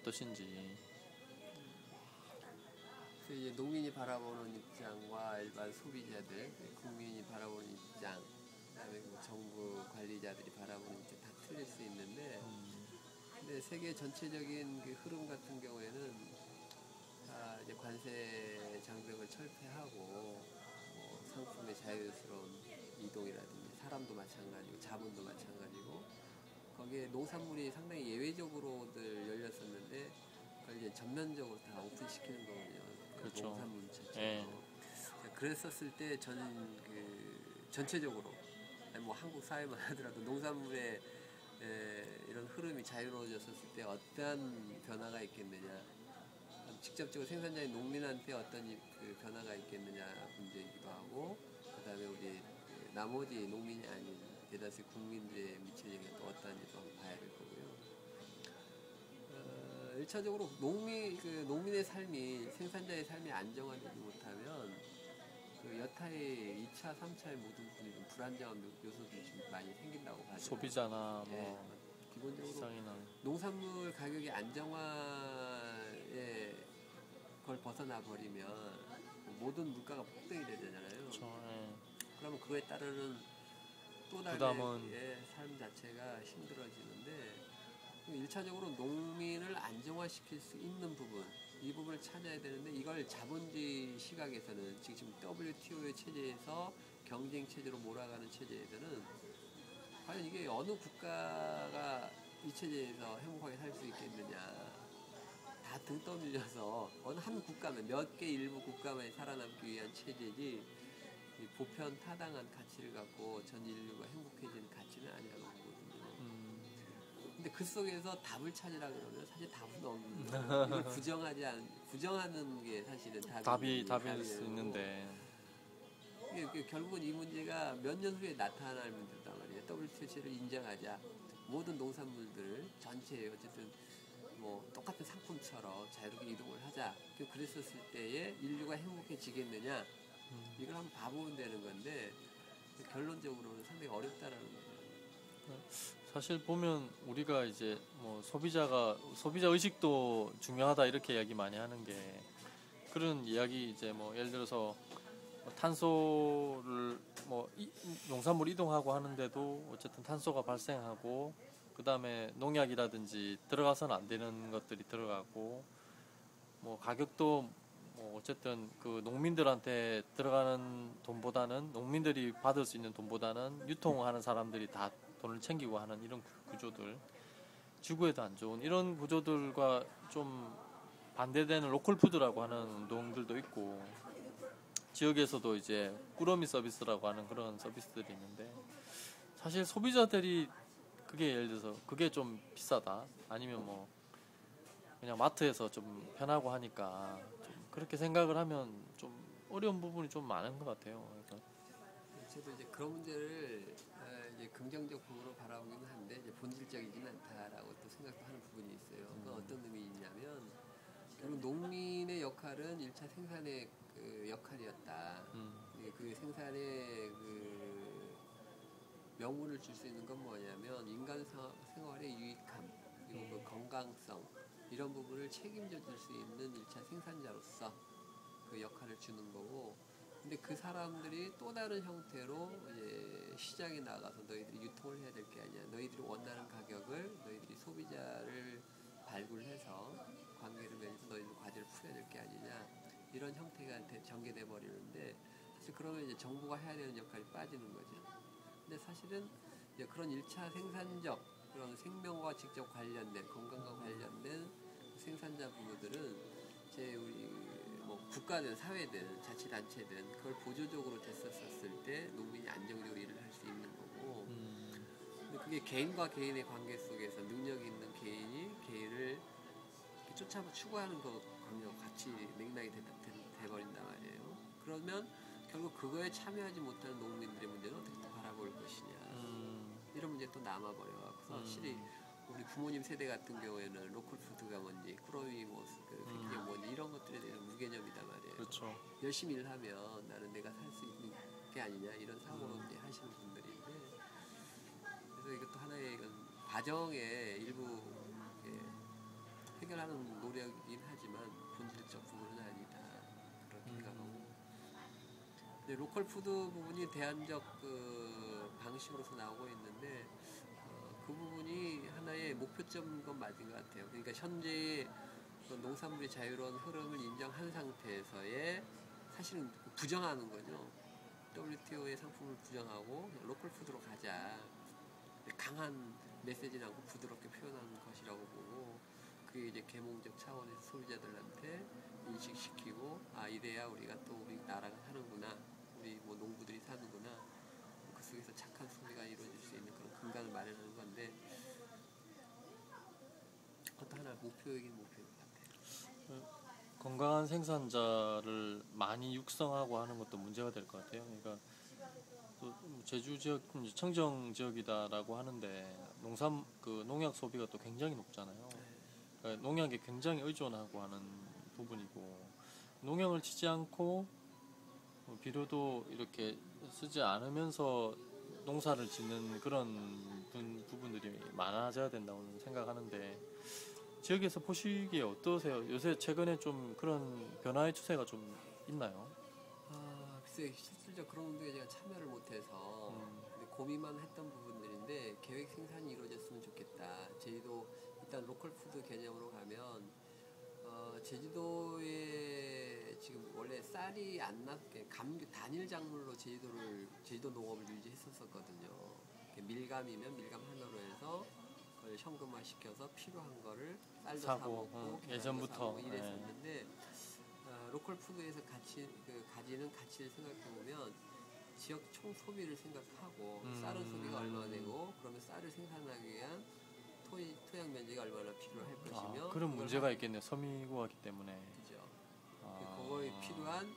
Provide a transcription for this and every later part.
어떠신지. 그래서 이제 농민이 바라보는 입장과 일반 소비자들, 국민이 바라보는 입장, 그다음에 뭐 정부 관리자들이 바라보는 입장 다 틀릴 수 있는데, 근데 세계 전체적인 그 흐름 같은 경우에는 다 이제 관세 장벽을 철폐하고 뭐 상품의 자유스러운 이동이라든지 사람도 마찬가지고 자본도 마찬가지고 거기에 농산물이 상당히 예외적으로들 열렸었는데 그걸 이제 전면적으로 다 오픈시키는 거거든요. 그렇죠. 농산물 자체로. 예. 그랬었을 때 저는 그 전체적으로 뭐 한국 사회만 하더라도 농산물의 이런 흐름이 자유로워졌었을 때 어떠한 변화가 있겠느냐, 직접적으로 생산자인 농민한테 어떤 그 변화가 있겠느냐 문제이기도 하고, 그 다음에 우리 나머지 농민이 아닌 대다수 국민들의 미치는 영향이 또 어떠한지 좀 봐야 될 거고요. 1차적으로 농민의 삶이, 생산자의 삶이 안정화되지 못하면 그 여타의 2차, 3차의 모든 부분이 좀 불안정한 요소들이 좀 많이 생긴다고 봐요. 소비자나 네, 뭐 기본적으로 일상이나 농산물 가격이 안정화에 그걸 벗어나 버리면 모든 물가가 폭등이 되잖아요. 그렇죠. 예. 그러면 그거에 따르는 또 다른 부담은 삶 자체가 힘들어지는데, 1차적으로 농민을 안정화시킬 수 있는 부분, 이 부분을 찾아야 되는데, 이걸 자본주의 시각에서는 지금 WTO의 체제에서 경쟁 체제로 몰아가는 체제에서는 과연 이게 어느 국가가 이 체제에서 행복하게 살 수 있겠느냐, 다 등 떠밀려서 어느 한 국가만, 몇 개 일부 국가만 살아남기 위한 체제지 이 보편 타당한 가치를 갖고 전 인류가 행복해지는 가치는 아니라고 보거든요. 근데 그 속에서 답을 찾으라 그러면 사실 답은 없는 거예요. 이걸 부정하는 게 사실은 답일 수 있는데, 결국은 이 문제가 몇 년 후에 나타날 문제단 말이에요. WTO를 인정하자, 모든 농산물들 전체 어쨌든 뭐 똑같은 상품처럼 자유롭게 이동을 하자. 그랬었을 때에 인류가 행복해지겠느냐, 이걸 한번 봐보면 되는 건데 결론적으로는 상당히 어렵다라는 거예요. 사실 보면 우리가 이제 뭐 소비자 의식도 중요하다 이렇게 이야기 많이 하는 게, 그런 이야기 이제 뭐 예를 들어서 탄소를 뭐 농산물 이동하고 하는데도 어쨌든 탄소가 발생하고, 그 다음에 농약이라든지 들어가서는 안 되는 것들이 들어가고, 뭐 가격도 뭐 어쨌든 그 농민들한테 들어가는 돈보다는, 농민들이 받을 수 있는 돈보다는 유통하는 사람들이 다 돈을 챙기고 하는 이런 구조들, 지구에도 안 좋은 이런 구조들과 좀 반대되는 로컬푸드라고 하는 운동들도 있고, 지역에서도 이제 꾸러미 서비스라고 하는 그런 서비스들이 있는데, 사실 소비자들이 그게 예를 들어서 그게 좀 비싸다, 아니면 뭐 그냥 마트에서 좀 편하고 하니까 좀 그렇게 생각을 하면 좀 어려운 부분이 좀 많은 것 같아요. 그러니까 저도 이제 그런 문제를 이제 긍정적 부분으로 바라보기는 한데 이제 본질적이지는 않다라고 또 생각도 하는 부분이 있어요. 그건 어떤 의미냐면 결국 농민의 역할은 1차 생산의 그 역할이었다. 그 생산의 그 명분을 줄 수 있는 건 뭐냐면 인간 생활의 유익함, 그리고 그 건강성, 이런 부분을 책임져 줄 수 있는 1차 생산자로서 그 역할을 주는 거고, 근데 그 사람들이 또 다른 형태로 이제 시장에 나가서 너희들이 유통을 해야 될 게 아니야, 너희들이 원하는 가격을 너희들이 소비자를 발굴해서 관계를 맺어서 너희들 과제를 풀어야 될 게 아니냐, 이런 형태가 전개돼 버리는데, 사실 그러면 이제 정부가 해야 되는 역할이 빠지는 거죠. 근데 사실은 이제 그런 1차 생산적, 그런 생명과 직접 관련된, 건강과 관련된 생산자 부부들은 제 우리 뭐 국가든 사회든 자치단체든 그걸 보조적으로 됐었을 때 농민이 안정적으로 일을 할 수 있는 거고, 근데 그게 개인과 개인의 관계 속에서 능력 있는 개인이 개인을 추구하는 것과 같이 맥락이 돼버린단 말이에요. 그러면 결국 그거에 참여하지 못하는 농민들의 문제는 어떻게 또 바라볼 것이냐, 이런 문제가 또 남아버려요. 그래서 확실히 우리 부모님 세대 같은 경우에는 로컬푸드가 뭔지, 꾸러미 뭐 패키지가 뭔지, 이런 것들에 대해서 무개념이단 말이에요. 그렇죠. 열심히 일하면 나는 내가 살 수 있는 게 아니냐, 이런 사고로 이제 하시는 분들인데, 그래서 이것도 하나의 이건 과정의 일부 해결하는 노력이긴 하지만 본질적 부분은 아니다 그렇게 생각하고 이제 로컬 푸드 부분이 대안적 그 방식으로서 나오고 있는데 그 부분이 하나의 목표점인 건 맞은 것 같아요. 그러니까 현재 농산물의 자유로운 흐름을 인정한 상태에서의 사실은 부정하는 거죠. WTO의 상품을 부정하고 로컬 푸드로 가자. 강한 메시지는 않고 부드럽게 표현하는 것이라고 보고 그게 이제 계몽적 차원에서 소비자들한테 인식시키고 아 이래야 우리가 또 우리 나라가 사는구나 우리 뭐 농부들이 사는구나 그 속에서 착한 소비가 이루어질 수 있는 그런 근간을 마련하는 건데 그것도 하나 목표이긴 목표인 것 같아요. 건강한 생산자를 많이 육성하고 하는 것도 문제가 될 것 같아요. 그러니까 또 제주 지역 청정 지역이다라고 하는데 농약 소비가 또 굉장히 높잖아요. 그러니까 농약에 굉장히 의존하고 하는 부분이고 농약을 치지 않고 비료도 이렇게 쓰지 않으면서 농사를 짓는 그런 부분들이 많아져야 된다고 생각하는데 지역에서 보시기에 어떠세요? 요새 최근에 좀 그런 변화의 추세가 좀 있나요? 글쎄 실질적 그런 운동에 제가 참여를 못해서 근데 고민만 했던 부분들인데 계획 생산이 이루어졌으면 좋겠다. 제주도 일단 로컬 푸드 개념으로 가면 제주도에 지금 원래 쌀이 안 났게 단일 작물로 제주도 농업을 유지했었거든요. 밀감이면 밀감 하나로 해서 그걸 현금화 시켜서 필요한 거를 쌀도 사 먹고 예전부터 이랬었는데 로컬 푸드에서 가지는 가치를 생각해 보면 지역 총 소비를 생각하고 쌀은 소비가 얼마나 되고 그러면 쌀을 생산하기 위한 토양 면적이 얼마나 필요할 것이며 그런 문제가 있겠네요. 섬이구하기 때문에. 그죠. 그거에 필요한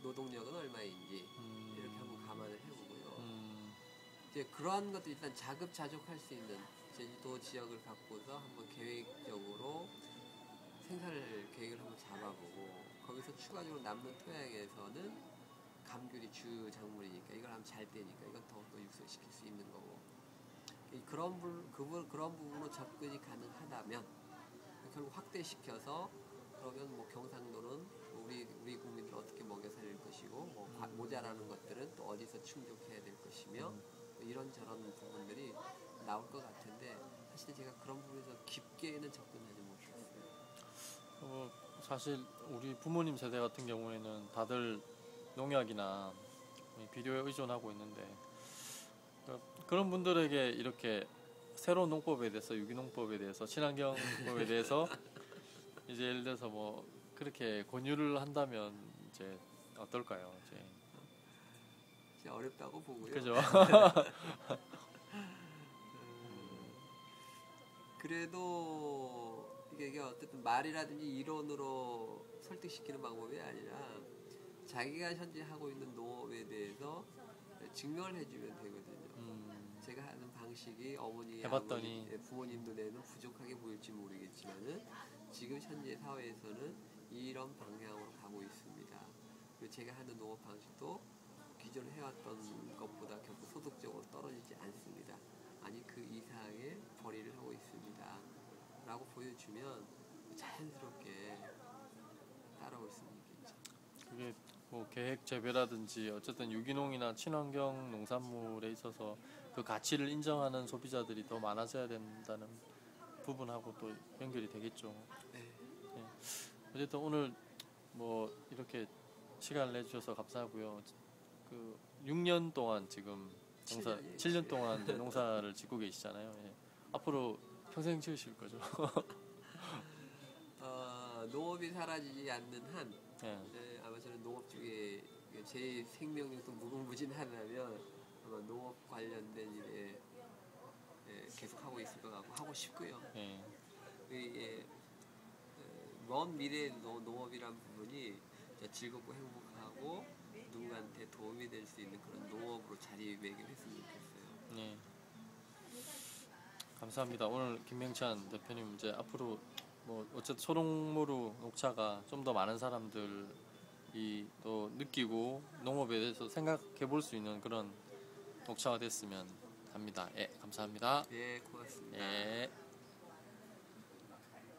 노동력은 얼마인지 이렇게 한번 감안을 해보고요. 이제 그러한 것들 일단 자급자족할 수 있는 제주도 지역을 갖고서 한번 계획적으로 생산을 계획을 한번 잡아보고 거기서 추가적으로 남는 토양에서는 감귤이 주 작물이니까 이걸 하면 잘 되니까 이건 더 육성시킬 수 있는 거고 그런 부분으로 접근이 가능하다면 결국 확대시켜서 그러면 뭐 경상도는 우리 국민들 어떻게 먹여 살릴 것이고 뭐 모자라는 것들은 또 어디서 충족해야 될 것이며 이런저런 부분들이 나올 것 같은데 사실 제가 그런 부분에서 깊게는 접근하지 못했어요. 사실 우리 부모님 세대 같은 경우에는 다들 농약이나 비료에 의존하고 있는데 그런 분들에게 이렇게 새로운 농법에 대해서 유기농법에 대해서 친환경법에 대해서 이제 예를 들어서 뭐 그렇게 권유를 한다면 이제 어떨까요? 이제 어렵다고 보고요. 그죠? 그래도 이게 어쨌든 말이라든지 이론으로 설득시키는 방법이 아니라 자기가 현재 하고 있는 농업에 대해서 증명을 해주면 되거든요. 제가 하는 방식이 해봤더니 부모님 눈에는 부족하게 보일지 모르겠지만은 지금 현재 사회에서는 이런 방향으로 가고 있습니다. 그리고 제가 하는 농업 방식도 기존 해왔던 것보다 결코 소득적으로 떨어지지 않습니다. 아니 그 이상의 벌이를 하고 있습니다. 라고 보여주면 자연스럽게 따라올 수 있겠죠. 그게 뭐 계획 재배라든지 어쨌든 유기농이나 친환경 농산물에 있어서 그 가치를 인정하는 소비자들이 더 많아져야 된다는 부분하고 또 연결이 되겠죠. 네. 어쨌든 오늘 뭐 이렇게 시간을 내주셔서 감사하고요. 그 6년 동안 지금 7년 동안 농사를 짓고 계시잖아요. 앞으로 평생 지으실 거죠? 농업이 사라지지 않는 한 네. 아마 저는 농업 쪽에 제 생명력도 무궁무진하다면 아마 농업 관련된 일에 계속 하고 있을 것 같고 하고 싶고요. 먼 미래의 농업이란 부분이 즐겁고 행복하고 누구한테 도움이 될 수 있는 그런 농업으로 자리매김했으면 좋겠어요. 네. 감사합니다. 오늘 김명찬 대표님 이제 앞으로 뭐 어쨌든 소농무루 녹차가 좀 더 많은 사람들이 또 느끼고 농업에 대해서 생각해 볼 수 있는 그런 녹차가 됐으면 합니다. 예, 감사합니다. 네, 고맙습니다. 예.